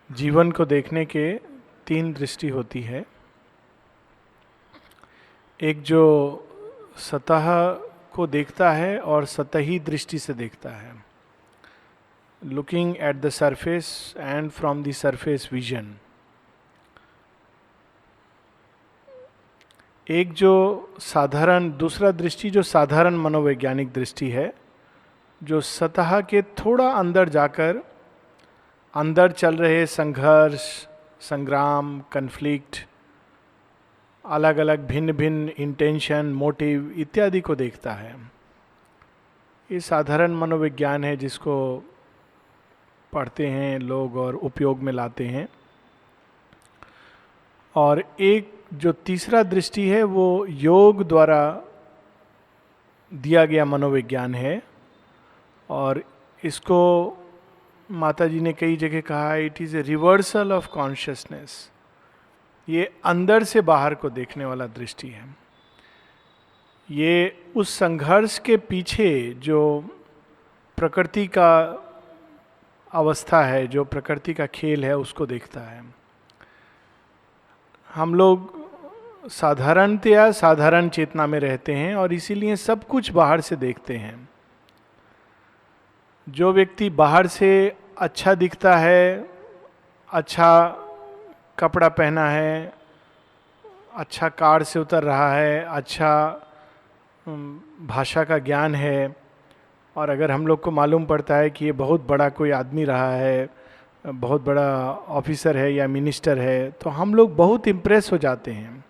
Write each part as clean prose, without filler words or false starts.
जीवन को देखने के तीन दृष्टि होती है। एक जो सतह को देखता है और सतही दृष्टि से देखता है, looking at the surface and from the surface vision. एक जो साधारण, दूसरा दृष्टि जो साधारण मनोवैज्ञानिक दृष्टि है, जो सतह के थोड़ा अंदर जाकर अंदर चल रहे संघर्ष, संग्राम, कन्फ्लिक्ट, अलग अलग भिन्न भिन्न इंटेंशन, मोटिव इत्यादि को देखता है। ये साधारण मनोविज्ञान है जिसको पढ़ते हैं लोग और उपयोग में लाते हैं। और एक जो तीसरा दृष्टि है वो योग द्वारा दिया गया मनोविज्ञान है, और इसको माता जी ने कई जगह कहा, it is a reversal of consciousness. ये अंदर से बाहर को देखने वाला दृष्टि है। ये उस संघर्ष के पीछे जो प्रकृति का अवस्था है, जो प्रकृति का खेल है, उसको देखता है। हम लोग साधारणतया साधारण चेतना में रहते हैं और इसीलिए सब कुछ बाहर से देखते हैं। जो व्यक्ति बाहर से अच्छा दिखता है, अच्छा कपड़ा पहना है, अच्छा कार से उतर रहा है, अच्छा भाषा का ज्ञान है, और अगर हम लोग को मालूम पड़ता है कि ये बहुत बड़ा कोई आदमी रहा है, बहुत बड़ा ऑफिसर है या मिनिस्टर है, तो हम लोग बहुत इम्प्रेस हो जाते हैं।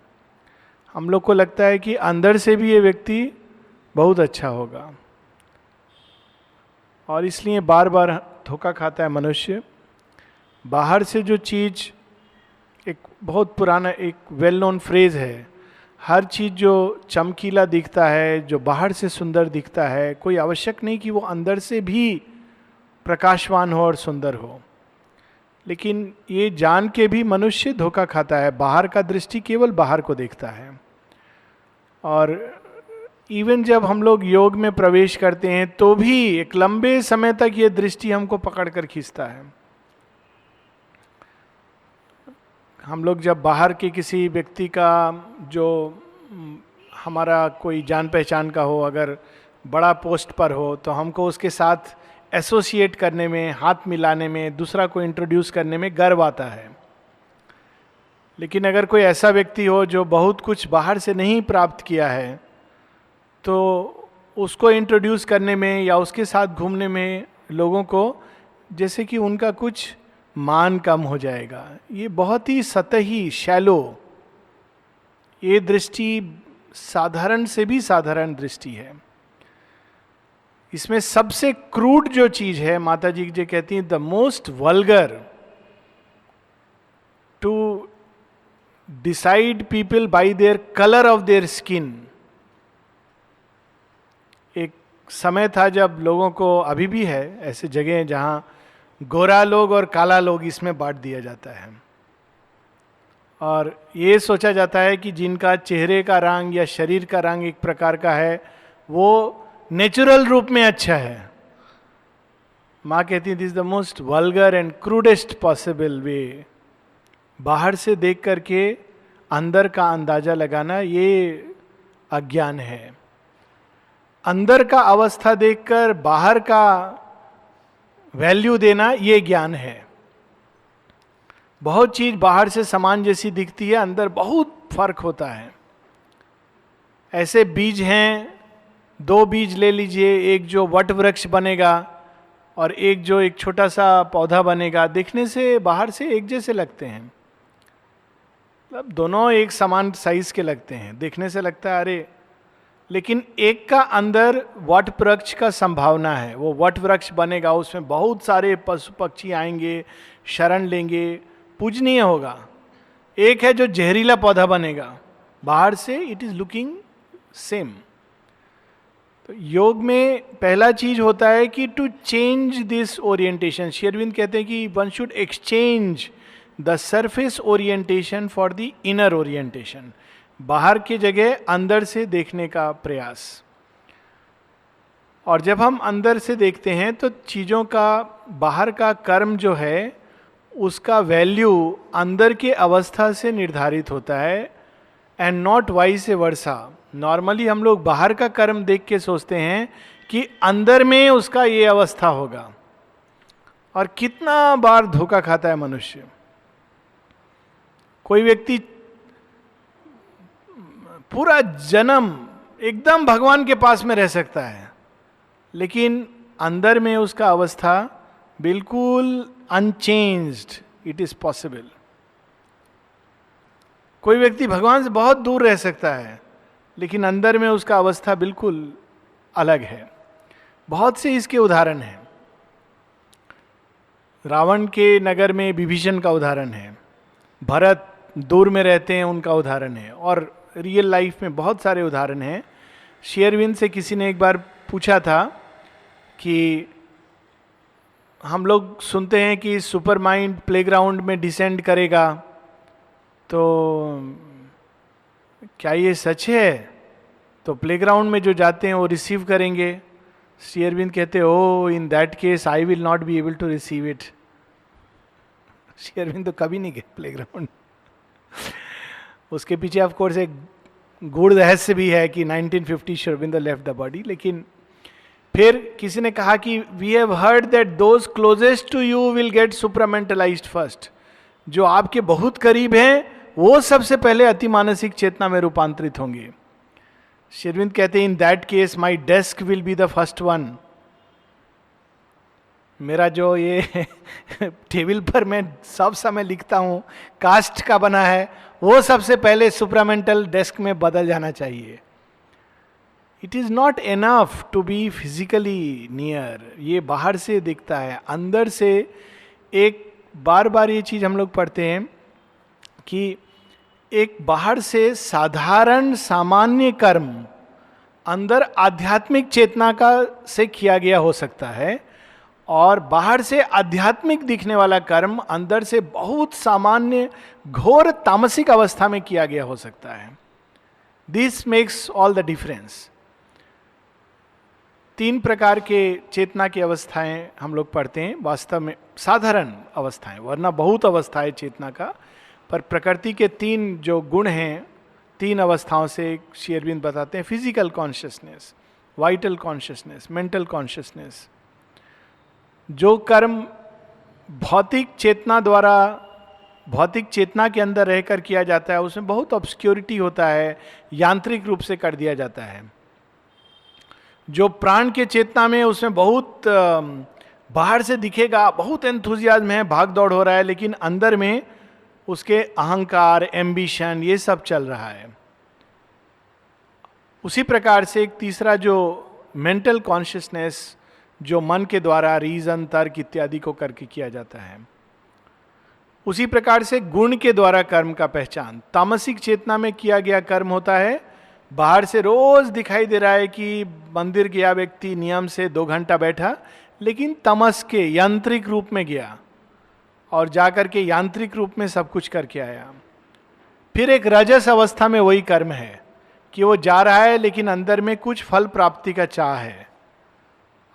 हम लोग को लगता है कि अंदर से भी ये व्यक्ति बहुत अच्छा होगा, और इसलिए बार बार धोखा खाता है मनुष्य। बाहर से जो चीज़, एक बहुत पुराना एक वेल नोन फ्रेज है, हर चीज़ जो चमकीला दिखता है, जो बाहर से सुंदर दिखता है, कोई आवश्यक नहीं कि वो अंदर से भी प्रकाशवान हो और सुंदर हो। लेकिन ये जान के भी मनुष्य धोखा खाता है, बाहर का दृष्टि केवल बाहर को देखता है। और इवन जब हम लोग योग में प्रवेश करते हैं तो भी एक लंबे समय तक ये दृष्टि हमको पकड़ कर खींचता है। हम लोग जब बाहर के किसी व्यक्ति का, जो हमारा कोई जान पहचान का हो, अगर बड़ा पोस्ट पर हो, तो हमको उसके साथ एसोसिएट करने में, हाथ मिलाने में, दूसरा को इंट्रोड्यूस करने में गर्व आता है। लेकिन अगर कोई ऐसा व्यक्ति हो जो बहुत कुछ बाहर से नहीं प्राप्त किया है, तो उसको इंट्रोड्यूस करने में या उसके साथ घूमने में लोगों को जैसे कि उनका कुछ मान कम हो जाएगा। ये बहुत ही सतही, शैलो, ये दृष्टि साधारण से भी साधारण दृष्टि है। इसमें सबसे क्रूड जो चीज है, माता जी जो कहती हैं, the most vulgar to decide people by their colour of their skin. एक समय था जब लोगों को, अभी भी है ऐसे जगह जहां गोरा लोग और काला लोग इसमें बांट दिया जाता है, और ये सोचा जाता है कि जिनका चेहरे का रंग या शरीर का रंग एक प्रकार का है, वो नेचुरल रूप में अच्छा है। माँ कहती है this the most vulgar and crudest possible way. बाहर से देख करके अंदर का अंदाजा लगाना, ये अज्ञान है। अंदर का अवस्था देखकर बाहर का वैल्यू देना, ये ज्ञान है। बहुत चीज बाहर से समान जैसी दिखती है, अंदर बहुत फर्क होता है। ऐसे बीज हैं, दो बीज ले लीजिए, एक जो वट वृक्ष बनेगा और एक जो एक छोटा सा पौधा बनेगा, दिखने से बाहर से एक जैसे लगते हैं, मतलब दोनों एक समान साइज के लगते हैं, देखने से लगता है अरे, लेकिन एक का अंदर वट वृक्ष का संभावना है, वो वट वृक्ष बनेगा, उसमें बहुत सारे पशु पक्षी आएंगे, शरण लेंगे, पूजनीय होगा। एक है जो जहरीला पौधा बनेगा, बाहर से इट इज लुकिंग सेम। तो योग में पहला चीज होता है कि to change this orientation. Shri Aurobindo कहते हैं कि one should exchange the surface orientation for the inner orientation. बाहर की जगह अंदर से देखने का प्रयास। और जब हम अंदर से देखते हैं तो चीज़ों का बाहर का कर्म जो है उसका वैल्यू अंदर के अवस्था से निर्धारित होता है, and not vice versa. Normally हम लोग बाहर का कर्म देख के सोचते हैं कि अंदर में उसका ये अवस्था होगा, और कितना बार धोखा खाता है मनुष्य. कोई व्यक्ति पूरा जन्म एकदम भगवान के पास में रह सकता है, लेकिन अंदर में उसका अवस्था बिल्कुल अनचेंज्ड. It is possible. कोई व्यक्ति भगवान से बहुत दूर रह सकता है, लेकिन अंदर में उसका अवस्था बिल्कुल अलग है. बहुत से इसके उदाहरण हैं. रावण के नगर में विभीषण का उदाहरण है, भरत दूर में रहते हैं उनका उदाहरण है, और रियल लाइफ में बहुत सारे उदाहरण हैं. शेरविन से किसी ने एक बार पूछा था कि हम लोग सुनते हैं कि सुपर माइंड प्लेग्राउंड में डिसेंड करेगा, तो क्या ये सच है? तो प्लेग्राउंड में जो जाते हैं वो रिसीव करेंगे. शेरविन कहते oh in that case I will not be able to receive it. Sherwin तो कभी नहीं गए प्लेग्राउंड. उसके पीछे ऑफ कोर्स एक गूढ़ रहस्य भी है कि 1950 शेरविन लेफ्ट द बॉडी. लेकिन फिर किसी ने कहा कि we have heard that those closest to you will get supramentalized first. जो आपके बहुत करीब हैं वो सबसे पहले अति मानसिक चेतना में रूपांतरित होंगे. शेरविन कहते हैं इन that case my desk will be the first one. मेरा जो ये टेबल पर मैं सब समय लिखता हूँ कास्ट का बना है, वो सबसे पहले सुप्रामेंटल डेस्क में बदल जाना चाहिए. It is not enough to be physically near. ये बाहर से दिखता है, अंदर से एक बार बार ये चीज हम लोग पढ़ते हैं कि एक बाहर से साधारण सामान्य कर्म अंदर आध्यात्मिक चेतना का से किया गया हो सकता है, और बाहर से आध्यात्मिक दिखने वाला कर्म अंदर से बहुत सामान्य घोर तामसिक अवस्था में किया गया हो सकता है. This makes all the difference. 3 प्रकार के चेतना की अवस्थाएं हम लोग पढ़ते हैं. वास्तव में साधारण अवस्थाएं, वरना बहुत अवस्थाएं चेतना का, पर प्रकृति के 3 जो गुण हैं, 3 अवस्थाओं से शेरविन बताते हैं. Physical consciousness, vital consciousness, mental consciousness. जो कर्म भौतिक चेतना द्वारा, भौतिक चेतना के अंदर रहकर किया जाता है, उसमें बहुत ऑब्सक्योरिटी होता है, यांत्रिक रूप से कर दिया जाता है. जो प्राण के चेतना में, उसमें बहुत बाहर से दिखेगा बहुत एंथुजियाज्म है, भाग दौड़ हो रहा है, लेकिन अंदर में उसके अहंकार, एम्बिशन, ये सब चल रहा है. उसी प्रकार से एक तीसरा जो मेंटल कॉन्शियसनेस, जो मन के द्वारा रीजन, तर्क इत्यादि को करके किया जाता है. उसी प्रकार से गुण के द्वारा कर्म का पहचान. तामसिक चेतना में किया गया कर्म होता है, बाहर से रोज दिखाई दे रहा है कि मंदिर गया व्यक्ति, नियम से 2 घंटा बैठा, लेकिन तमस के यांत्रिक रूप में गया और जाकर के यांत्रिक रूप में सब कुछ करके आया. फिर एक रजस अवस्था में वही कर्म है कि वो जा रहा है लेकिन अंदर में कुछ फल प्राप्ति का चाह है.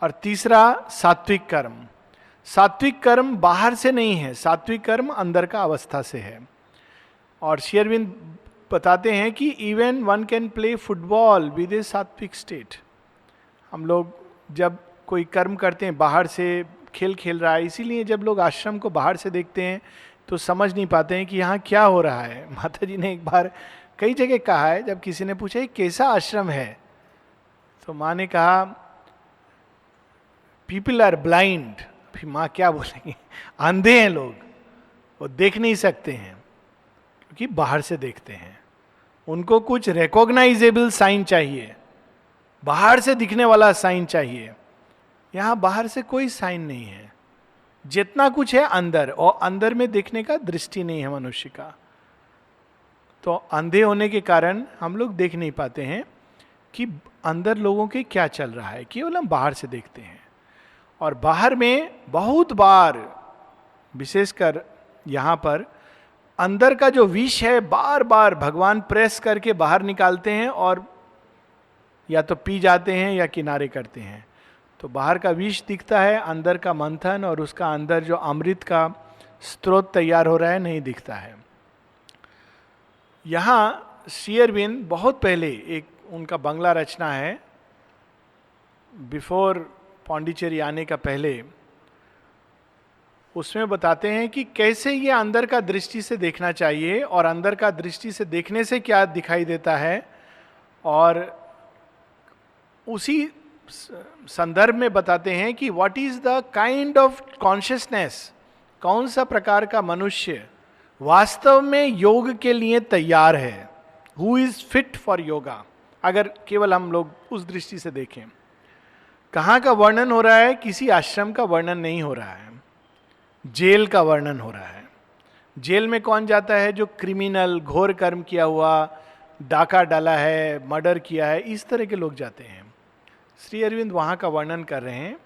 और तीसरा सात्विक कर्म. सात्विक कर्म बाहर से नहीं है, सात्विक कर्म अंदर का अवस्था से है. और शेरविन बताते हैं कि even one can play football with a sattvic state. हम लोग जब कोई कर्म करते हैं, बाहर से खेल खेल रहा है, इसीलिए जब लोग आश्रम को बाहर से देखते हैं तो समझ नहीं पाते हैं कि यहाँ क्या हो रहा है. माता जी ने एक बार कई जगह कहा है, जब किसी ने पूछा ये कैसा आश्रम है, तो माँ ने कहा पीपल आर ब्लाइंड. फिर माँ क्या बोलेंगी, अंधे हैं लोग, वो देख नहीं सकते हैं क्योंकि बाहर से देखते हैं. उनको कुछ रिकॉग्नाइजेबल साइन चाहिए, बाहर से दिखने वाला साइन चाहिए. यहाँ बाहर से कोई साइन नहीं है, जितना कुछ है अंदर, और अंदर में देखने का दृष्टि नहीं है मनुष्य का. तो अंधे होने के कारण हम लोग देख नहीं पाते हैं कि अंदर लोगों के क्या चल रहा है, केवल हम बाहर से देखते हैं. और बाहर में बहुत बार, विशेषकर यहाँ पर, अंदर का जो विष है बार बार भगवान प्रेस करके बाहर निकालते हैं और या तो पी जाते हैं या किनारे करते हैं. तो बाहर का विष दिखता है, अंदर का मंथन और उसका अंदर जो अमृत का स्रोत तैयार हो रहा है नहीं दिखता है। यहाँ श्री अरविंद बहुत पहले एक उनका बंगला रचना है, बिफोर पांडिचेरी आने का पहले, उसमें बताते हैं कि कैसे ये अंदर का दृष्टि से देखना चाहिए और अंदर का दृष्टि से देखने से क्या दिखाई देता है, और उसी संदर्भ में बताते हैं कि what is the kind of consciousness, कौन सा प्रकार का मनुष्य वास्तव में योग के लिए तैयार है, who is fit for yoga. अगर केवल हम लोग उस दृष्टि से देखें, कहाँ का वर्णन हो रहा है, किसी आश्रम का वर्णन नहीं हो रहा है, जेल का वर्णन हो रहा है। जेल में कौन जाता है? जो क्रिमिनल, घोर कर्म किया हुआ, डाका डाला है, मर्डर किया है, इस तरह के लोग जाते हैं। श्री अरविंद वहाँ का वर्णन कर रहे हैं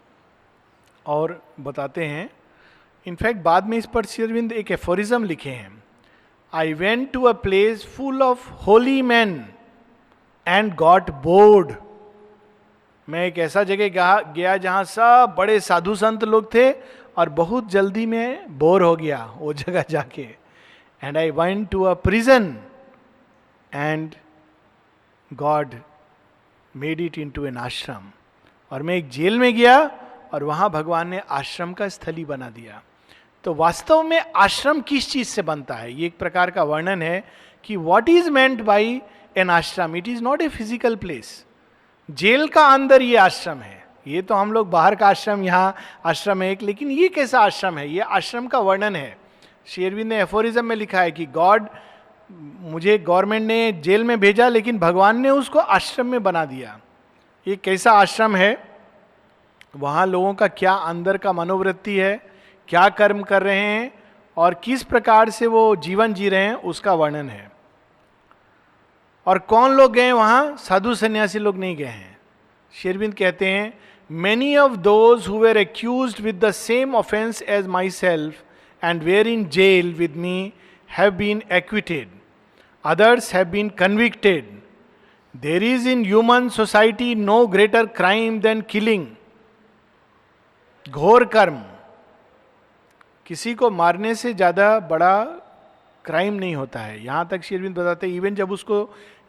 और बताते हैं, इनफैक्ट बाद में इस पर श्री अरविंद एक एफोरिज्म लिखे हैं, I went to a place full of holy man and got bored. मैं एक ऐसा जगह गया जहाँ सब बड़े साधु संत लोग थे और बहुत जल्दी में बोर हो गया वो जगह जाके। And I went to a prison and God made it into an ashram. और मैं एक जेल में गया और वहाँ भगवान ने आश्रम का स्थली बना दिया। तो वास्तव में आश्रम किस चीज से बनता है, ये एक प्रकार का वर्णन है कि what is meant by an ashram. It is not a physical place. Jail का अंदर ये आश्रम है। ये तो हम लोग बाहर का आश्रम, यहाँ आश्रम है एक, लेकिन ये कैसा आश्रम है, ये आश्रम का वर्णन है। श्री अरविंद ने एफोरिज्म में लिखा है कि गॉड, मुझे गवर्नमेंट ने जेल में भेजा लेकिन भगवान ने उसको आश्रम में बना दिया। ये कैसा आश्रम है, वहाँ लोगों का क्या अंदर का मनोवृत्ति है, क्या कर्म कर रहे हैं और किस प्रकार से वो जीवन जी रहे हैं, उसका वर्णन है। और कौन लोग गए वहाँ? साधु सन्यासी लोग नहीं गए हैं। श्री अरविंद कहते हैं, many of those who were accused with the same offence as myself and were in jail with me have been acquitted, others have been convicted. There is in human society no greater crime than killing. घोर कर्म, किसी को मारने से ज्यादा बड़ा crime नहीं होता है। यहां तक श्री अरविंद बताते हैं, इवन जब उसको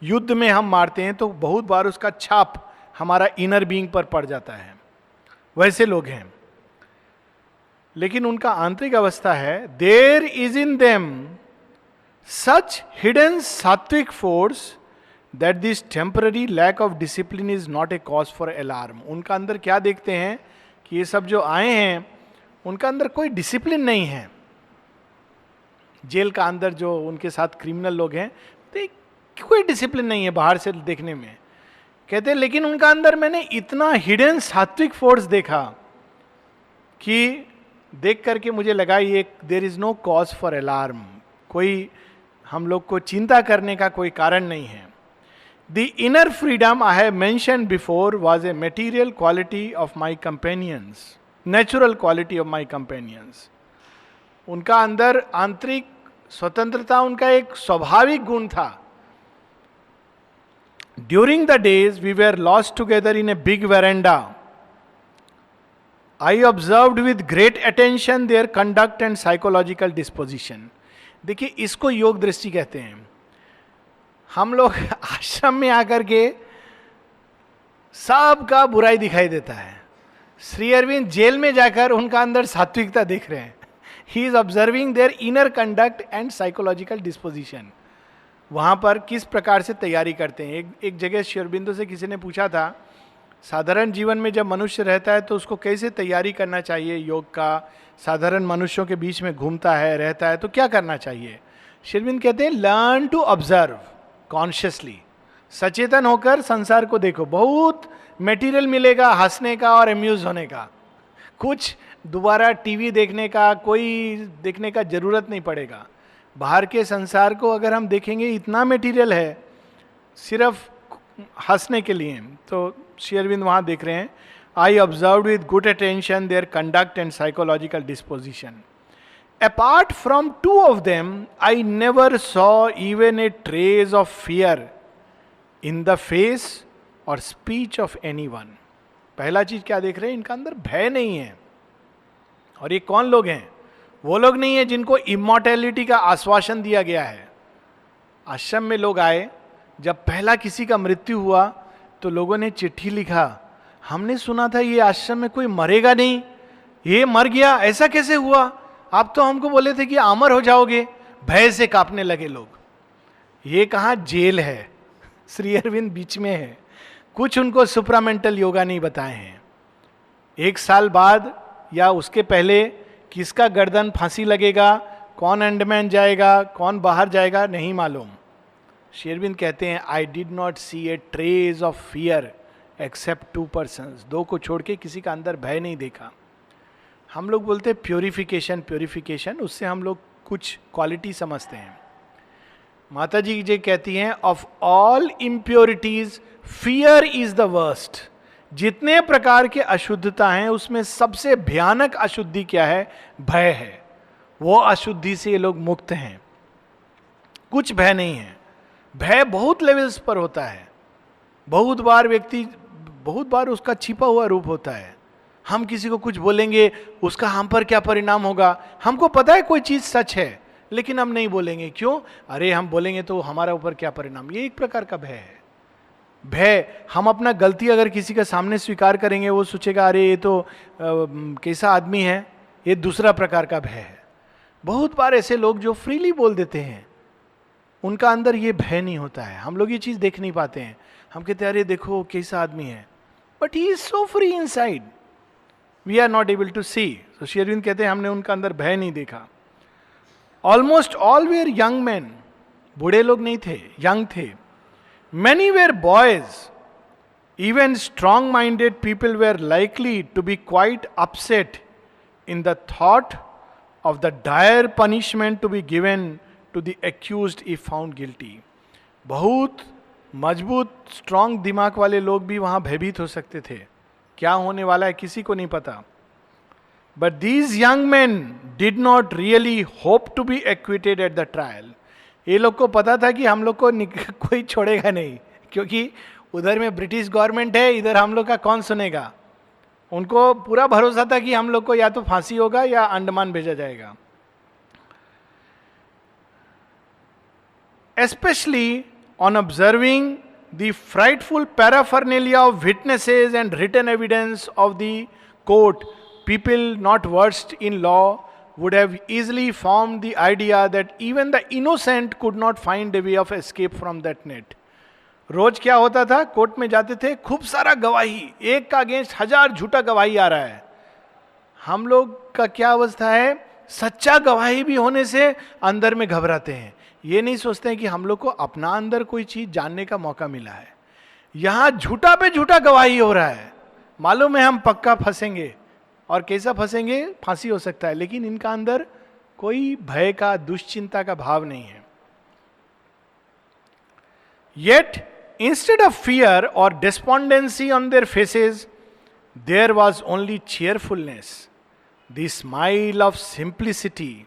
युद्ध में हम मारते हैं तो बहुत बार उसका छाप हमारा इनर बीइंग पर पड़ जाता है। वैसे लोग हैं, लेकिन उनका आंतरिक अवस्था है, there is in them such hidden sattvic force that this temporary lack of discipline is not a cause for alarm. उनका अंदर क्या देखते हैं कि ये सब जो आए हैं उनका अंदर कोई डिसिप्लिन नहीं है। जेल का अंदर जो उनके साथ क्रिमिनल लोग हैं तो कोई डिसिप्लिन नहीं है बाहर से देखने में। कहते हैं लेकिन उनका अंदर मैंने इतना हिडन सात्विक फोर्स देखा कि देख करके मुझे लगा ये there is no cause for alarm, कोई हम लोग को चिंता करने का कोई कारण नहीं है। The inner freedom I have mention before was a material quality of my companions, natural quality of my companions. उनका अंदर आंतरिक स्वतंत्रता उनका एक स्वाभाविक गुण था। During the days we were lost together in a big verandah, I observed with great attention their conduct and psychological disposition. देखिए, इसको योग दृष्टि कहते हैं। हम लोग आश्रम में आकर के सबका बुराई दिखाई देता है। श्री अरविंद जेल में जाकर उनका अंदर सात्विकता देख रहे हैं। He is observing their inner conduct and psychological disposition. वहाँ पर किस प्रकार से तैयारी करते हैं। एक जगह श्री अरविंदो से किसी ने पूछा था, साधारण जीवन में जब मनुष्य रहता है तो उसको कैसे तैयारी करना चाहिए योग का, साधारण मनुष्यों के बीच में घूमता है रहता है तो क्या करना चाहिए। श्री अरविंद कहते हैं, लर्न टू ऑब्जर्व कॉन्शियसली, सचेतन होकर संसार को देखो। बहुत मटेरियल मिलेगा हंसने का और अम्यूज होने का, कुछ दोबारा टीवी देखने का कोई देखने का जरूरत नहीं पड़ेगा। बाहर के संसार को अगर हम देखेंगे इतना मटेरियल है सिर्फ हंसने के लिए। तो श्री अरविंद वहाँ देख रहे हैं, I observed with good attention their conduct and psychological disposition. Apart from two of them, I never saw even a trace of fear in the face or speech of anyone. पहला चीज क्या देख रहे हैं, इनका अंदर भय नहीं है। और ये कौन लोग हैं? वो लोग नहीं है जिनको इमॉर्टैलिटी का आश्वासन दिया गया है। आश्रम में लोग आए, जब पहला किसी का मृत्यु हुआ तो लोगों ने चिट्ठी लिखा, हमने सुना था ये आश्रम में कोई मरेगा नहीं, ये मर गया, ऐसा कैसे हुआ? आप तो हमको बोले थे कि अमर हो जाओगे। भय से कांपने लगे लोग। ये कहाँ जेल है, श्री अरविंद बीच में है। कुछ उनको सुप्रामेंटल योगा नहीं बताए हैं। 1 साल बाद या उसके पहले किसका गर्दन फांसी लगेगा, कौन अंडमान जाएगा, कौन बाहर जाएगा, नहीं मालूम। श्री अरविंद कहते हैं, I did not see a trace of fear except 2 persons। 2 को छोड़ के किसी का अंदर भय नहीं देखा। हम लोग बोलते हैं प्योरिफिकेशन प्योरिफिकेशन, उससे हम लोग कुछ क्वालिटी समझते हैं। माता जी जो कहती हैं, of all impurities fear is the worst. जितने प्रकार के अशुद्धता हैं उसमें सबसे भयानक अशुद्धि क्या है? भय है। वो अशुद्धि से ये लोग मुक्त हैं, कुछ भय नहीं है। भय बहुत लेवल्स पर होता है। बहुत बार उसका छिपा हुआ रूप होता है। हम किसी को कुछ बोलेंगे, उसका हम पर क्या परिणाम होगा? हमको पता है कोई चीज सच है, लेकिन हम नहीं बोलेंगे। क्यों? अरे हम बोलेंगे तो हमारा ऊपर क्या परिणाम। ये एक प्रकार का भय है। भय, हम अपना गलती अगर किसी के सामने स्वीकार करेंगे, वो सोचेगा अरे ये तो कैसा आदमी है, ये दूसरा प्रकार का भय है। बहुत बार ऐसे लोग जो फ्रीली बोल देते हैं, उनका अंदर ये भय नहीं होता है। हम लोग ये चीज देख नहीं पाते हैं। हम कहते हैं अरे देखो कैसा आदमी है, but he is so free inside, we are not able to see. तो श्री अरविंद कहते हैं हमने उनका अंदर भय नहीं देखा। Almost all were young man, बूढ़े लोग नहीं थे, यंग थे। Many were boys. Even strong-minded people were likely to be quite upset in the thought of the dire punishment to be given to the accused if found guilty. बहुत मजबूत strong दिमाग वाले लोग भी वहां भयभीत हो सकते थे। क्या होने वाला है किसी को नहीं पता। But these young men did not really hope to be acquitted at the trial. ये लोग को पता था कि हम लोग को कोई छोड़ेगा नहीं, क्योंकि उधर में ब्रिटिश गवर्नमेंट है, इधर हम लोग का कौन सुनेगा। उनको पूरा भरोसा था कि हम लोग को या तो फांसी होगा या अंडमान भेजा जाएगा। Especially on observing the frightful paraphernalia of witnesses and written evidence of the court, people not versed in law would have easily formed the idea that even the innocent could not find a way of escape from that net. रोज क्या होता था, court में जाते थे, खूब सारा गवाही, एक का अगेंस्ट 1000 झूठा गवाही आ रहा है। हम लोग का क्या अवस्था है, सच्चा गवाही भी होने से अंदर में घबराते हैं। ये नहीं सोचते हैं कि हम लोग को अपना अंदर कोई चीज जानने का मौका मिला है। यहां झूठा पे झूठा गवाही हो रहा है, मालूम है हम पक्का फंसेंगे, और कैसा फंसेंगे, फांसी हो सकता है, लेकिन इनका अंदर कोई भय का, दुश्चिंता का भाव नहीं है। Yet, instead of fear or despondency on their faces, there was only cheerfulness, the smile of simplicity,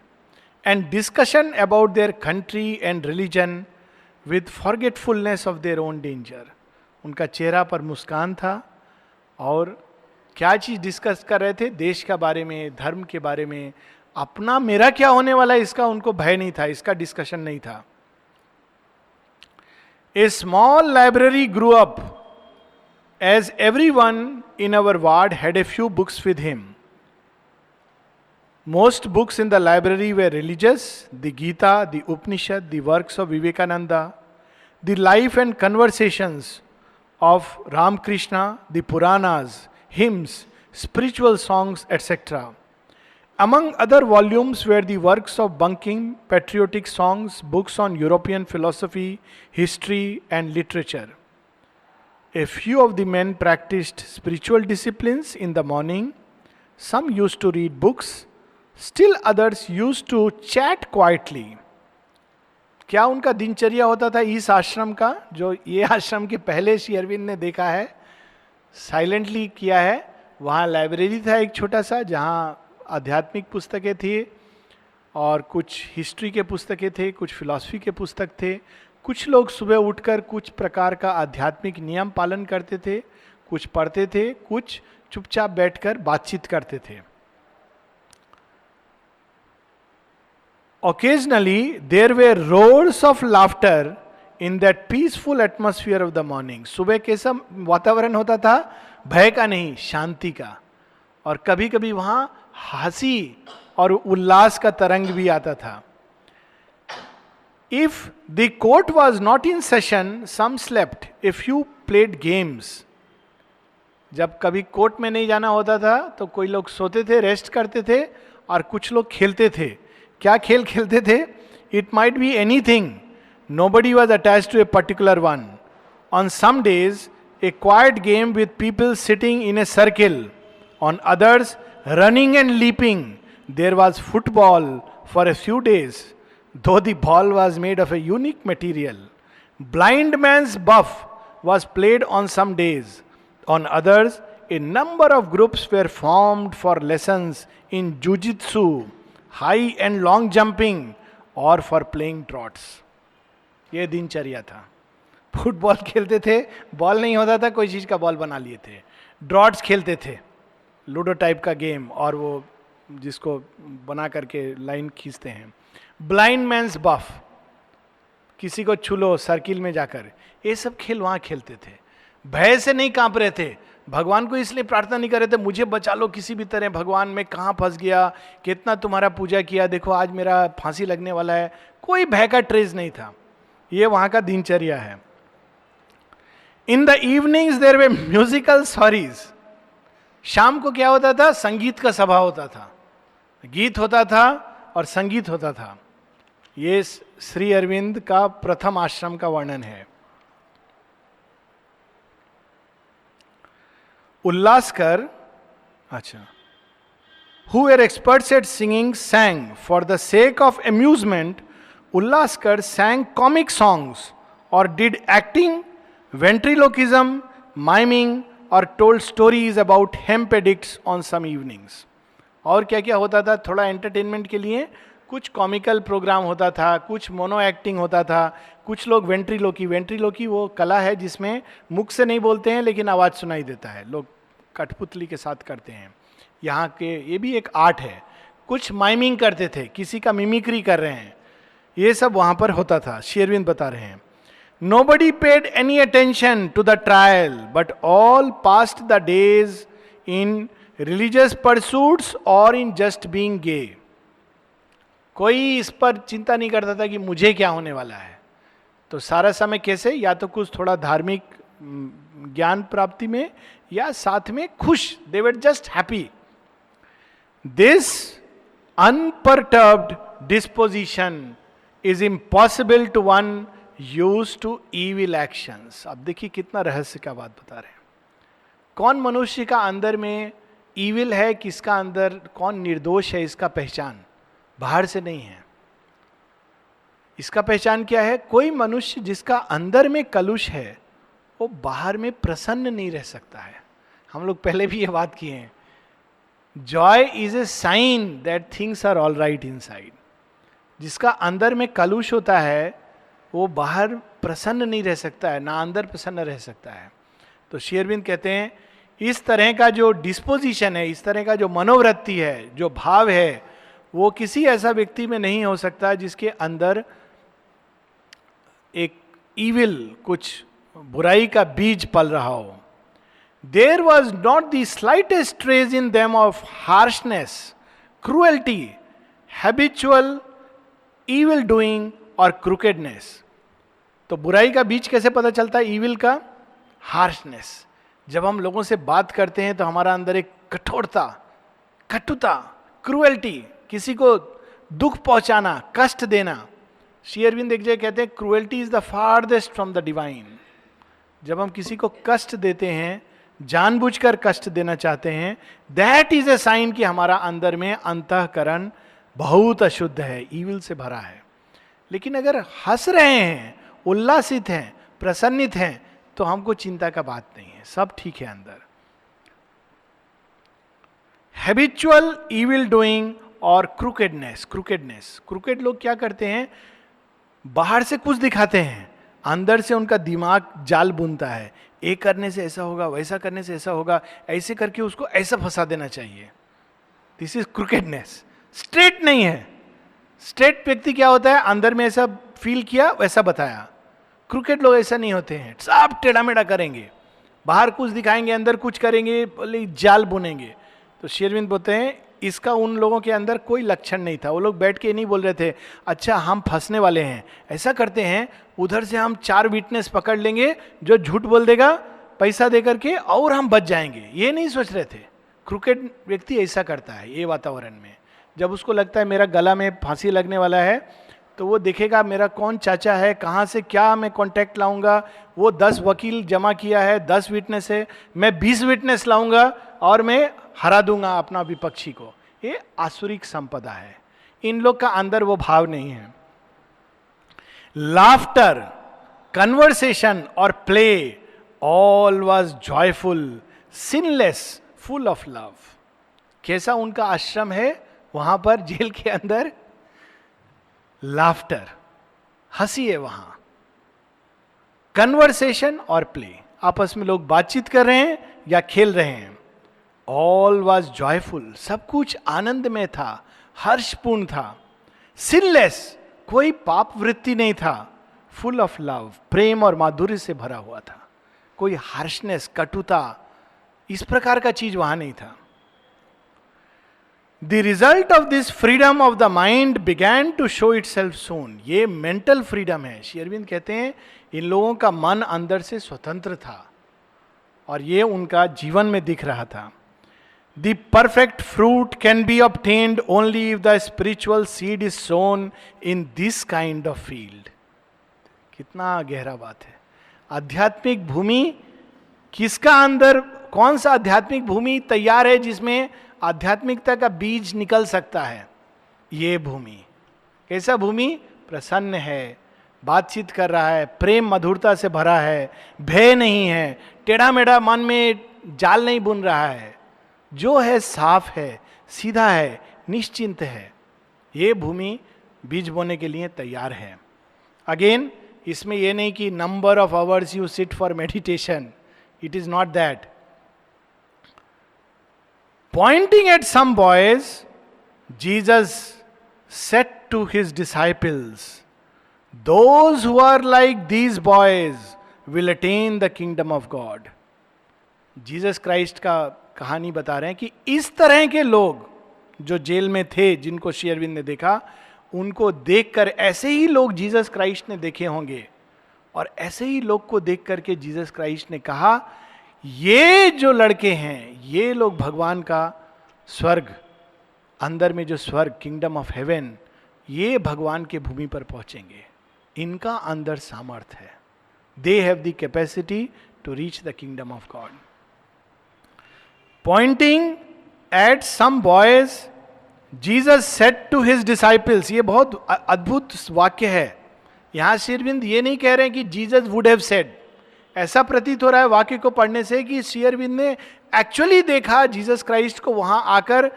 and discussion about their country and religion with forgetfulness of their own danger. उनका चेहरा पर मुस्कान था, और क्या चीज डिस्कस कर रहे थे, देश के बारे में, धर्म के बारे में, अपना मेरा क्या होने वाला है इसका उनको भय नहीं था, इसका डिस्कशन नहीं था। A small library grew up as everyone in our ward had a few books with him. Most books in the library were religious, the Gita, the Upanishad, the works of Vivekananda, the life and conversations of Ramakrishna, the Puranas, hymns, spiritual songs, etc. Among other volumes were the works of Bunking, patriotic songs, books on European philosophy, history, and literature. A few of the men practiced spiritual disciplines in the morning. Some used to read books. Still others used to chat quietly. क्या उनका दिनचर्या होता था इस आश्रम का, जो ये आश्रम के पहले श्री अरविंद ने देखा है, साइलेंटली किया है। वहाँ लाइब्रेरी था एक छोटा सा, जहाँ आध्यात्मिक पुस्तकें थी, और कुछ हिस्ट्री के पुस्तकें थे, कुछ फिलॉसफी के पुस्तक थे। कुछ लोग सुबह उठकर कुछ प्रकार का आध्यात्मिक नियम पालन करते थे, कुछ पढ़ते थे, कुछ चुपचाप बैठकर बातचीत करते थे. Occasionally there were roars of laughter in that peaceful atmosphere of the morning. सुबह कैसा वातावरण होता था? भय का नहीं, शांति का. और कभी कभी वहां हंसी और उल्लास का तरंग भी आता था. If the court was not in session, some slept. A few played games. जब कभी कोर्ट में नहीं जाना होता था तो कोई लोग सोते थे, रेस्ट करते थे, और कुछ लोग खेलते थे. क्या खेल खेलते थे? It might be anything. Nobody was attach to a particular one. On some days a quiet game with people sitting in a circle. On others running and leaping. There was football for a few days, though the ball was made of a unique material. Blind man's buff was played on some days. On others, a number of groups were formed for lessons in jujitsu, high and long jumping, or for playing trots. ये दिनचर्या था. Football खेलते थे, ball नहीं होता था, कोई चीज का बॉल बना लिए थे. ड्रॉट्स खेलते थे, लूडो टाइप का गेम, और वो जिसको बना करके लाइन खींचते हैं. ब्लाइंड मैंस बफ, किसी को छू लो सर्किल में जाकर, ये सब खेल वहां खेलते थे. भय से नहीं कांप रहे थे. भगवान को इसलिए प्रार्थना नहीं कर रहे थे मुझे बचा लो किसी भी तरह, भगवान मैं कहाँ फंस गया, कितना तुम्हारा पूजा किया, देखो आज मेरा फांसी लगने वाला है. कोई भय का ट्रेस नहीं था. ये वहां का दिनचर्या है. In the evenings their way musical sorries. शाम को क्या होता था? संगीत का सभा होता था, गीत होता था और संगीत होता था. ये श्री अरविंद का प्रथम आश्रम का वर्णन है. उल्लासकर, अच्छा, who were experts at singing sang for the sake of amusement. Ullaskar sang comic songs or did acting, ventriloquism, miming or told stories about hemp addicts on some evenings. और क्या क्या होता था? थोड़ा एंटरटेनमेंट के लिए कुछ कॉमिकल प्रोग्राम होता था, कुछ मोनो एक्टिंग होता था, कुछ लोग वेंट्रीलोकी. वेंट्रीलोकी वो कला है जिसमें मुख से नहीं बोलते हैं लेकिन आवाज सुनाई देता है. लोग कठपुतली के साथ करते हैं. यहाँ के ये भी एक आर्ट है. कुछ माइमिंग करते थे, किसी का मिमिक्री कर रहे हैं. ये सब वहां पर होता था. श्री अरविंद बता रहे हैं. Nobody paid any attention to the trial, but all passed the days in religious pursuits or in just being gay. कोई इस पर चिंता नहीं करता था कि मुझे क्या होने वाला है. तो सारा समय कैसे, या तो कुछ थोड़ा धार्मिक ज्ञान प्राप्ति में, या साथ में खुश. They were just happy. This unperturbed disposition is impossible to one used to evil actions. अब देखिए कितना रहस्य का बात बता रहे हैं. कौन मनुष्य का अंदर में इविल है, किसका अंदर कौन निर्दोष है, इसका पहचान बाहर से नहीं है. इसका पहचान क्या है? कोई मनुष्य जिसका अंदर में कलुष है वो बाहर में प्रसन्न नहीं रह सकता है. हम लोग पहले भी ये बात किए हैं. Joy is a sign that things are all right inside. जिसका अंदर में कलुष होता है वो बाहर प्रसन्न नहीं रह सकता है, ना अंदर प्रसन्न रह सकता है. तो श्री अरविंद कहते हैं इस तरह का जो डिस्पोजिशन है, इस तरह का जो मनोवृत्ति है, जो भाव है, वो किसी ऐसा व्यक्ति में नहीं हो सकता जिसके अंदर एक इविल, कुछ बुराई का बीज पल रहा हो. There was not the slightest trace in them of harshness, cruelty, habitual evil doing और क्रूकेडनेस. तो बुराई का बीज कैसे पता चलता है? इविल का हार्शनेस. जब हम लोगों से बात करते हैं तो हमारा अंदर एक कठोरता, कटुता, क्रूएल्टी, किसी को दुख पहुंचाना, कष्ट देना. श्री अरविंद एक जगह कहते हैं cruelty is the farthest from the divine. जब हम किसी को कष्ट देते हैं, जानबूझकर कष्ट देना चाहते हैं, दैट इज ए साइन कि हमारा अंदर में अंतःकरण बहुत अशुद्ध है, ईविल से भरा है. लेकिन अगर हंस रहे हैं, उल्लासित हैं, प्रसन्नित हैं, तो हमको चिंता का बात नहीं है, सब ठीक है अंदर. हैबिचुअल इविल डूइंग और क्रूकेडनेस. क्रूकेड लोग क्या करते हैं? बाहर से कुछ दिखाते हैं, अंदर से उनका दिमाग जाल बुनता है, ये करने से ऐसा होगा, वैसा करने से ऐसा होगा, ऐसे करके उसको ऐसा फंसा देना चाहिए. This is क्रिकेटनेस. स्ट्रेट नहीं है. स्ट्रेट व्यक्ति क्या होता है, अंदर में ऐसा फील किया वैसा बताया. क्रिकेट लोग ऐसा नहीं होते हैं, सब टेढ़ा मेढ़ा करेंगे, बाहर कुछ दिखाएंगे अंदर कुछ करेंगे, जाल बुनेंगे. तो श्री अरविंद बोलते हैं इसका उन लोगों के अंदर कोई लक्षण नहीं था. वो लोग बैठ के नहीं बोल रहे थे अच्छा हम फंसने वाले हैं, ऐसा करते हैं उधर से हम 4 विटनेस पकड़ लेंगे जो झूठ बोल देगा पैसा दे करके और हम बच जाएंगे. ये नहीं सोच रहे थे. क्रिकेट व्यक्ति ऐसा करता है ये वातावरण में. जब उसको लगता है मेरा गला में फांसी लगने वाला है तो वो देखेगा मेरा कौन चाचा है, कहाँ से क्या मैं कांटेक्ट लाऊंगा. वो 10 वकील जमा किया है, 10 विटनेस है, मैं 20 विटनेस लाऊंगा और मैं हरा दूंगा अपना विपक्षी को. ये आसुरिक संपदा है. इन लोग का अंदर वो भाव नहीं है. लाफ्टर, कन्वर्सेशन और play, all was joyful, sinless, full of love. कैसा उनका आश्रम है वहां पर जेल के अंदर. लाफ्टर, हंसी है वहां, कन्वर्सेशन और प्ले, आपस में लोग बातचीत कर रहे हैं या खेल रहे हैं. ऑल वॉज जॉयफुल, सब कुछ आनंद में था, हर्षपूर्ण था. सिनलेस, कोई पाप वृत्ति नहीं था. फुल ऑफ लव, प्रेम और माधुर्य से भरा हुआ था. कोई हार्शनेस, कटुता, इस प्रकार का चीज वहां नहीं था. The result of this freedom of the mind began to show itself soon. ये मेंटल फ्रीडम है. श्री अरविंद कहते हैं इन लोगों का मन अंदर से स्वतंत्र था और ये उनका जीवन में दिख रहा था. The perfect fruit can be obtained only if the spiritual seed is sown in this kind of field. कितना गहरा बात है. आध्यात्मिक भूमि किसका अंदर, कौन सा आध्यात्मिक भूमि तैयार है जिसमें आध्यात्मिकता का बीज निकल सकता है. ये भूमि. कैसा भूमि? प्रसन्न है, बातचीत कर रहा है, प्रेम मधुरता से भरा है, भय नहीं है, टेढ़ा मेढ़ा मन में जाल नहीं बुन रहा है, जो है साफ है, सीधा है, निश्चिंत है. ये भूमि बीज बोने के लिए तैयार है. अगेन इसमें यह नहीं कि number of hours you sit for meditation, it is not that. Pointing at some boys, Jesus said to his disciples, those who are like these boys will attain the kingdom of God. Jesus Christ का कहानी बता रहे हैं कि इस तरह के लोग जो जेल में थे, जिनको श्री अरविंद ने देखा, उनको देखकर ऐसे ही लोग जीसस क्राइस्ट ने देखे होंगे. और ऐसे ही लोग को देख करके जीसस क्राइस्ट ने कहा ये जो लड़के हैं ये लोग भगवान का स्वर्ग, अंदर में जो स्वर्ग, किंगडम ऑफ हेवन, ये भगवान के भूमि पर पहुंचेंगे. इनका अंदर सामर्थ्य है. They have the capacity to reach the kingdom of God. Pointing at some boys, Jesus said to his disciples. ये बहुत अद्भुत वाक्य है. यहां श्री अरविंद ये नहीं कह रहे हैं कि जीसस वुड हैव सेड. ऐसा प्रतीत हो रहा है वाक्य को पढ़ने से कि श्री अरविंद ने एक्चुअली देखा जीसस क्राइस्ट को वहां आकर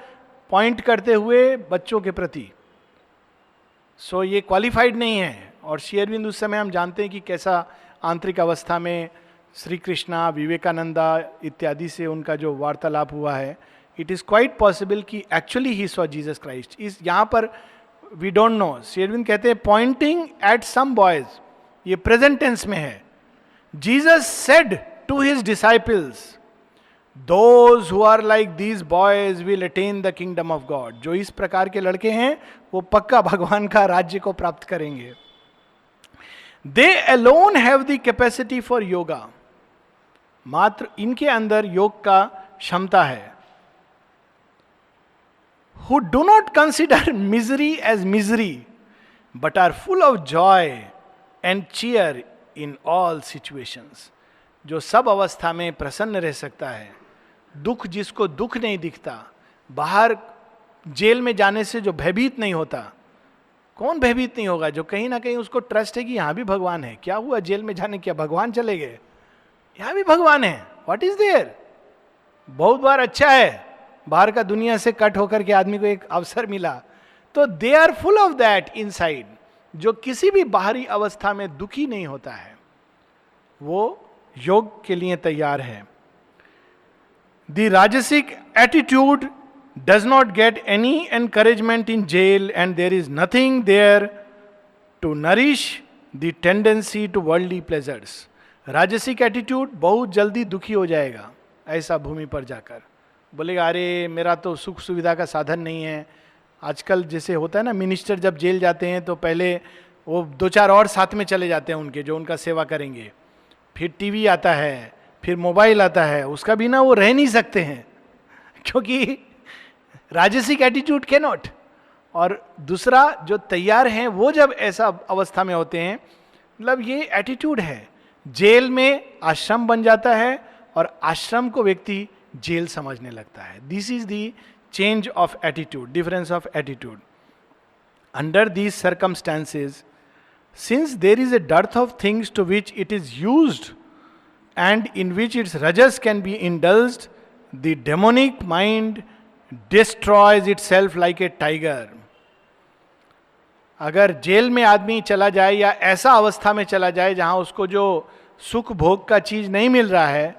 पॉइंट करते हुए बच्चों के प्रति. सो ये क्वालिफाइड नहीं है. और श्री अरविंद उस समय हम जानते हैं कि कैसा आंतरिक अवस्था में श्री कृष्णा, विवेकानंदा इत्यादि से उनका जो वार्तालाप हुआ है. इट इज क्वाइट पॉसिबल कि actually he saw Jesus Christ. इस यहाँ पर we don't know. Shri Aurobindo कहते हैं पॉइंटिंग एट सम बॉयज, ये प्रेजेंट टेंस में है. Jesus said to his disciples, those who are like these boys will attain the kingdom of God. जो इस प्रकार के लड़के हैं वो पक्का भगवान का राज्य को प्राप्त करेंगे. They alone have the capacity for yoga. मात्र इनके अंदर योग का क्षमता है. Who do not consider misery as misery, but are full of joy and cheer in all situations. जो सब अवस्था में प्रसन्न रह सकता है. दुख जिसको दुख नहीं दिखता, बाहर जेल में जाने से जो भयभीत नहीं होता. कौन भयभीत नहीं होगा? जो कहीं ना कहीं उसको ट्रस्ट है कि यहां भी भगवान है. क्या हुआ जेल में जाने, क्या भगवान चले गए? यहां भी भगवान है. What is there? बहुत बार अच्छा है बाहर का दुनिया से कट होकर के आदमी को एक अवसर मिला, तो they are full of that inside. जो किसी भी बाहरी अवस्था में दुखी नहीं होता है. वो योग के लिए तैयार है. द राजसिक attitude does not get any encouragement in jail and there is nothing there to nourish the tendency to worldly pleasures. राजसिक एटीट्यूड बहुत जल्दी दुखी हो जाएगा ऐसा भूमि पर जाकर, बोलेगा अरे मेरा तो सुख सुविधा का साधन नहीं है. आजकल जैसे होता है ना, मिनिस्टर जब जेल जाते हैं तो पहले वो 2-4 और साथ में चले जाते हैं उनके, जो उनका सेवा करेंगे. फिर टीवी आता है, फिर मोबाइल आता है, उसका बिना वो रह नहीं सकते हैं, क्योंकि राजसिक एटीट्यूड कैन नॉट. और दूसरा जो तैयार हैं वो जब ऐसा अवस्था में होते हैं, मतलब ये एटीट्यूड है. जेल में आश्रम बन जाता है और आश्रम को व्यक्ति जेल समझने लगता है. This is the change of attitude, difference of attitude. Under these circumstances, since there is a dearth of things to which it is used and in which its rajas can be indulged, the demonic mind destroys itself like a tiger. अगर jail में आदमी चला जाए या ऐसा अवस्था में चला जाए जहां उसको जो सुख भोग का चीज नहीं मिल रहा है,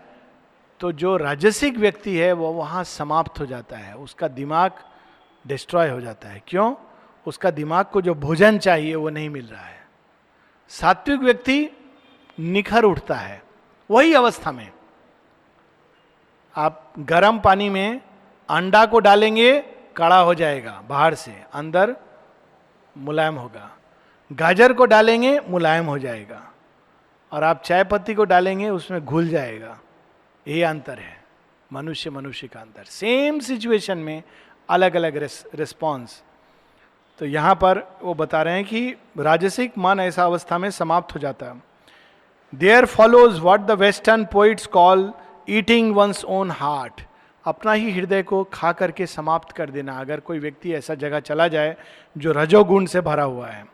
तो जो राजसिक व्यक्ति है वो वहां समाप्त हो जाता है, उसका दिमाग डिस्ट्रॉय हो जाता है. क्यों? उसका दिमाग को जो भोजन चाहिए वो नहीं मिल रहा है. सात्विक व्यक्ति निखर उठता है. वही अवस्था में आप गर्म पानी में अंडा को डालेंगे, कड़ा हो जाएगा बाहर से, अंदर मुलायम होगा. गाजर को डालेंगे, मुलायम हो जाएगा. और आप चाय पत्ती को डालेंगे, उसमें घुल जाएगा. ये अंतर है मनुष्य मनुष्य का अंतर. सेम सिचुएशन में अलग अलग रिस्पॉन्स. तो यहां पर वो बता रहे हैं कि राजसिक मन ऐसा अवस्था में समाप्त हो जाता है. There follows what the Western poets call eating one's own heart. अपना ही हृदय को खा करके समाप्त कर देना. अगर कोई व्यक्ति ऐसा जगह चला जाए जो रजोगुण से भरा हुआ है.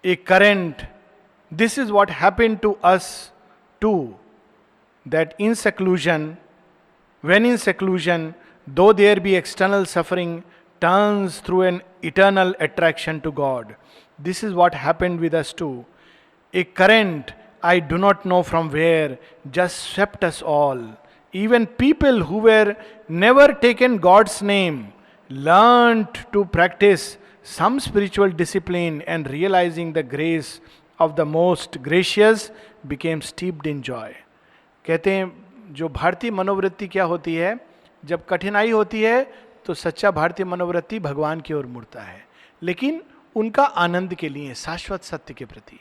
A current, this is what happened to us too, that in seclusion, when in seclusion, though there be external suffering, turns through an eternal attraction to God. This is what happened with us too. A current, I do not know from where, just swept us all. Even people who were never taken God's name learned to practice some spiritual discipline and realizing the grace of the most gracious became steeped in joy. कहते हैं जो भारतीय मनोवृत्ति क्या होती है, जब कठिनाई होती है तो सच्चा भारतीय मनोवृत्ति भगवान की ओर मुड़ता है, लेकिन उनका आनंद के लिए, शाश्वत सत्य के प्रति.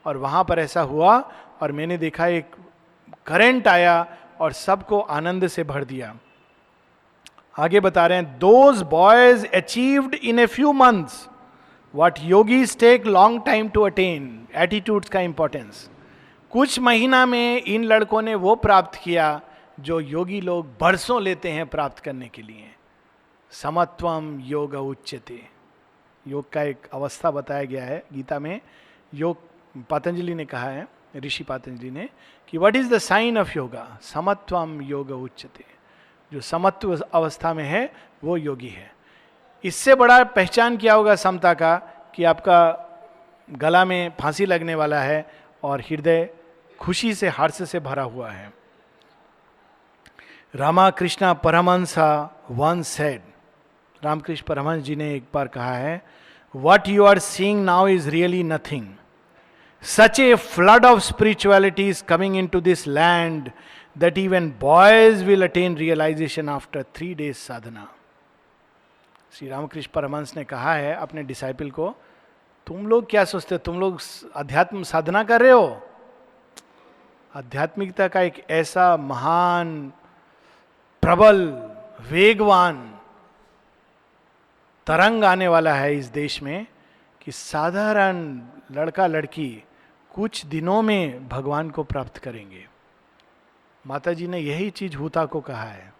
और वहां पर ऐसा हुआ और मैंने देखा एक करंट आया और सबको आनंद से भर दिया. आगे बता रहे हैं, those boys achieved in a few months what yogis take long time to attain. Attitudes का इंपॉर्टेंस. कुछ महीना में इन लड़कों ने वो प्राप्त किया जो योगी लोग बरसों लेते हैं प्राप्त करने के लिए. समत्वम योग उच्यते. योग का एक अवस्था बताया गया है गीता में. योग पतंजलि ने कहा है, ऋषि पतंजलि ने, कि what is the sign of yoga? समत्वम योग उच्यते. जो समत्व अवस्था में है वो योगी है. इससे बड़ा पहचान क्या होगा समता का, कि आपका गला में फांसी लगने वाला है और हृदय खुशी से, हर्ष से भरा हुआ है. रामकृष्ण परमहंसा once said, रामकृष्ण परमहंस जी ने एक बार कहा है, what you are seeing now is really nothing. Such a flood of spirituality is coming into this land that even boys will attain realization after 3 days sadhana. Shri Ramakrishna Paramhans ने कहा है अपने डिसाइपल को, तुम लोग क्या सोचते हो, तुम लोग अध्यात्म साधना कर रहे हो? आध्यात्मिकता का एक ऐसा महान, प्रबल, वेगवान तरंग आने वाला है इस देश में कि साधारण लड़का लड़की कुछ दिनों में भगवान को प्राप्त करेंगे. माता जी ने यही चीज हूता को कहा है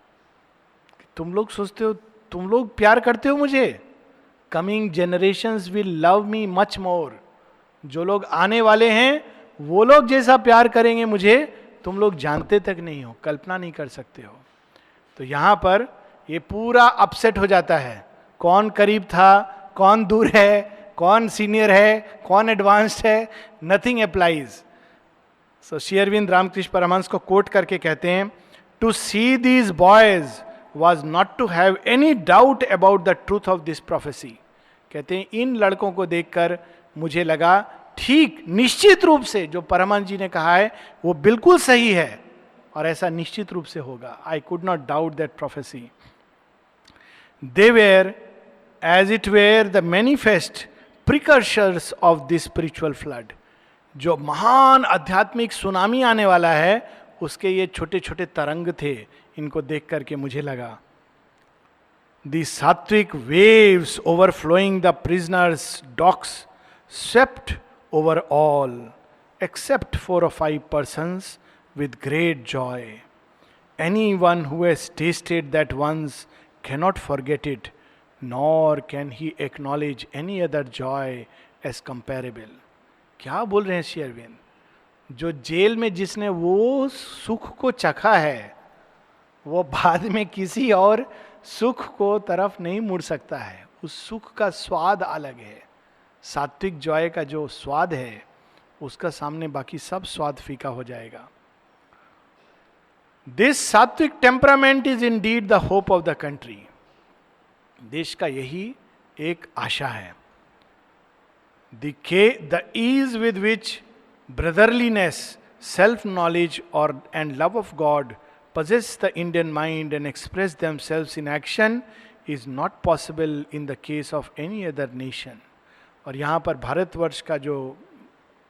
कि तुम लोग सोचते हो, तुम लोग प्यार करते हो मुझे, coming generations will love me much more. जो लोग आने वाले हैं वो लोग जैसा प्यार करेंगे मुझे, तुम लोग जानते तक नहीं हो, कल्पना नहीं कर सकते हो. तो यहां पर ये पूरा अपसेट हो जाता है. कौन करीब था, कौन दूर है, कौन सीनियर है, कौन एडवांस्ड है, nothing applies. So Shri Aurobindo Ramakrishna Paramhansa को कोट करके कहते हैं, to see these boys was not to have any doubt about the truth of this prophecy. कहते हैं इन लड़कों को देखकर मुझे लगा ठीक निश्चित रूप से जो परमहंस जी ने कहा है वो बिल्कुल सही है और ऐसा निश्चित रूप से होगा. I could not doubt that prophecy. They were as it were the manifest precursors of this spiritual flood. जो महान आध्यात्मिक सुनामी आने वाला है उसके ये छोटे छोटे तरंग थे. इनको देख करके मुझे लगा the sattvic waves overflowing the prisoners docks swept over all except 4 or 5 persons with great joy. Anyone who has tasted that once cannot forget it, nor can he acknowledge any other joy as comparable. क्या बोल रहे हैं श्री अरविंद? जो jail में जिसने वो सुख को चखा है वो बाद में किसी और सुख को तरफ नहीं मुड़ सकता है. उस सुख का स्वाद अलग है. सात्विक जॉय का जो स्वाद है उसका सामने बाकी सब स्वाद फीका हो जाएगा. This sattvic temperament is indeed the hope of the country. देश का यही एक आशा है. The ease with which brotherliness, self knowledge और and love of God possess the Indian mind and express themselves in action is not possible in the case of any other nation. और यहाँ पर भारतवर्ष का जो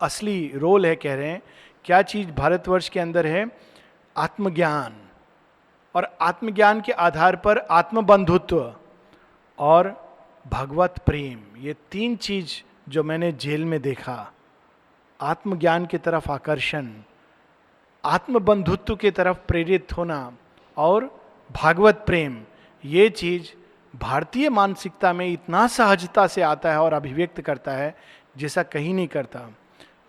असली रोल है, कह रहे हैं क्या चीज भारतवर्ष के अंदर है? आत्मज्ञान, और आत्मज्ञान के आधार पर आत्मबंधुत्व और भगवत प्रेम. ये 3 चीज जो मैंने जेल में देखा, आत्मज्ञान की तरफ आकर्षण, आत्मबंधुत्व की तरफ प्रेरित होना और भागवत प्रेम, ये चीज भारतीय मानसिकता में इतना सहजता से आता है और अभिव्यक्त करता है जैसा कहीं नहीं करता.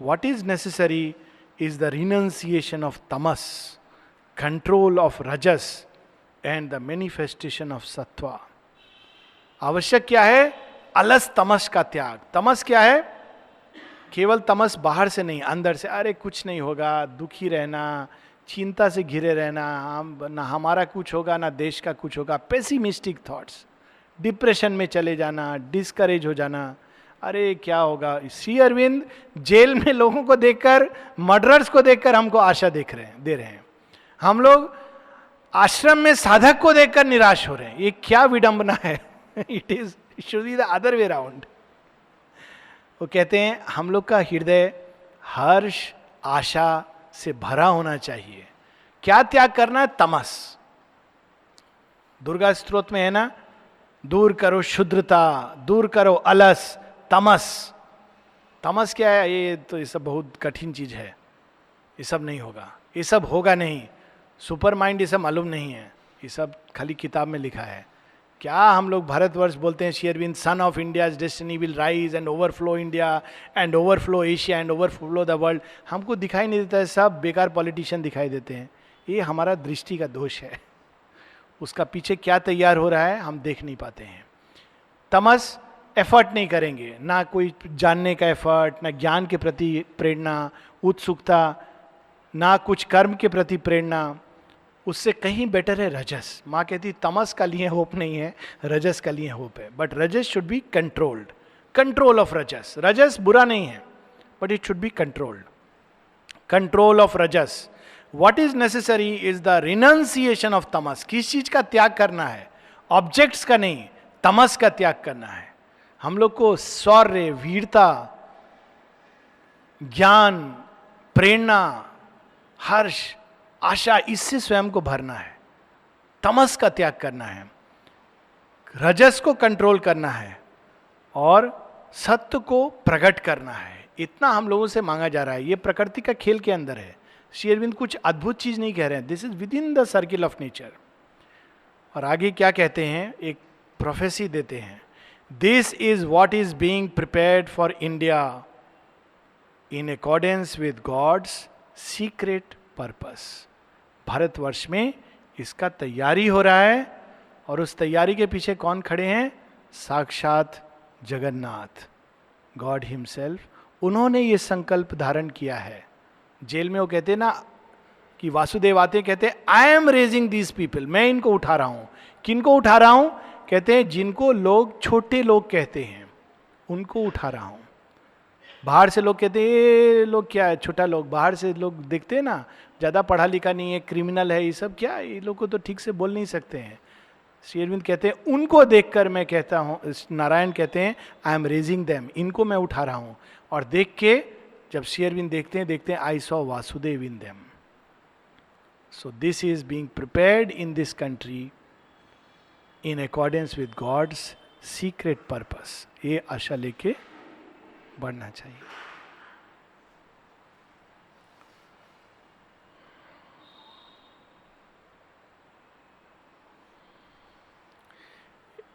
What is necessary is the renunciation of tamas, control of rajas and the manifestation of sattva. आवश्यक क्या है? अलस तमस का त्याग. तमस क्या है? केवल तमस बाहर से नहीं, अंदर से. अरे कुछ नहीं होगा, दुखी रहना, चिंता से घिरे रहना, ना हमारा कुछ होगा ना देश का कुछ होगा, पेसिमिस्टिक थॉट्स, डिप्रेशन में चले जाना, डिस्करेज हो जाना. अरे क्या होगा? श्री अरविंद जेल में लोगों को देखकर, मर्डरर्स को देखकर हमको आशा दे रहे हैं. हम लोग आश्रम में साधक को देखकर निराश हो रहे हैं. ये क्या विडंबना है? It should be the other way round. वो कहते हैं हम लोग का हृदय हर्ष आशा से भरा होना चाहिए. क्या त्याग करना है? तमस. दुर्गा स्तोत्र में है ना, दूर करो शुद्रता, दूर करो अलस, तमस. तमस क्या है? ये तो ये सब बहुत कठिन चीज है. ये सब नहीं होगा, ये सब होगा नहीं. सुपर माइंड ये सब मालूम नहीं है. ये सब खाली किताब में लिखा है. क्या हम लोग भारतवर्ष बोलते हैं Shri Aurobindo, sun of India's destiny will rise and overflow India and overflow Asia and overflow the world. हमको दिखाई नहीं देता है, सब बेकार पॉलिटिशियन दिखाई देते हैं. ये हमारा दृष्टि का दोष है. उसका पीछे क्या तैयार हो रहा है हम देख नहीं पाते हैं. तमस एफर्ट नहीं करेंगे, ना कोई जानने का एफर्ट, ना ज्ञान के प्रति प्रेरणा, उत्सुकता, ना कुछ कर्म के प्रति प्रेरणा. उससे कहीं बेटर है रजस. माँ कहती तमस का लिए होप नहीं है, रजस का लिए होप है. But rajas should be controlled. Control of rajas. Rajas बुरा नहीं है but it should be controlled. Control of rajas. What is necessary is the renunciation of tamas. किस चीज का त्याग करना है? ऑब्जेक्ट्स का नहीं, तमस का त्याग करना है. हम लोग को शौर्य, वीरता, ज्ञान, प्रेरणा, हर्ष, आशा, इससे स्वयं को भरना है. तमस का त्याग करना है, रजस को कंट्रोल करना है और सत्य को प्रकट करना है. इतना हम लोगों से मांगा जा रहा है. ये प्रकृति का खेल के अंदर है. श्री अरविंद कुछ अद्भुत चीज नहीं कह रहे हैं. This is within the circle of nature. और आगे क्या कहते हैं? एक प्रोफेसी देते हैं. This is what is being prepared for India in accordance with God's secret purpose. Bharatvarsha में इसका तैयारी हो रहा है और उस तैयारी के पीछे कौन खड़े हैं? साक्षात जगन्नाथ. गॉड हिमसेल्फ, उन्होंने ये संकल्प धारण किया है। जेल में वो कहते हैं ना कि वासुदेव आते कहते हैं I am raising these people, मैं इनको उठा रहा हूं। किनको उठा रहा हूं? कहते हैं जिनको लोग छोटे लोग कहते हैं उनको उठा रहा हूं। बाहर से लोग कहते हैं ये लोग क्या है, छोटा लोग, बाहर से लोग देखते हैं ना ज्यादा पढ़ा लिखा नहीं है, क्रिमिनल है, ये सब क्या, ये लोग को तो ठीक से बोल नहीं सकते हैं। श्री अरविंद कहते हैं उनको देखकर मैं कहता हूं, नारायण कहते हैं आई एम रेजिंग देम, इनको मैं उठा रहा हूं। और देख के जब श्री अरविंद देखते हैं I saw Vasudeva in them. So this is being prepared in this country in accordance with God's secret purpose. ये आशा लेके बढ़ना चाहिए।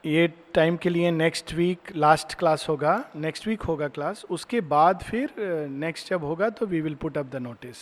ये टाइम के लिए नेक्स्ट वीक लास्ट क्लास होगा, नेक्स्ट वीक होगा क्लास, उसके बाद फिर नेक्स्ट जब होगा तो we will put up the notice.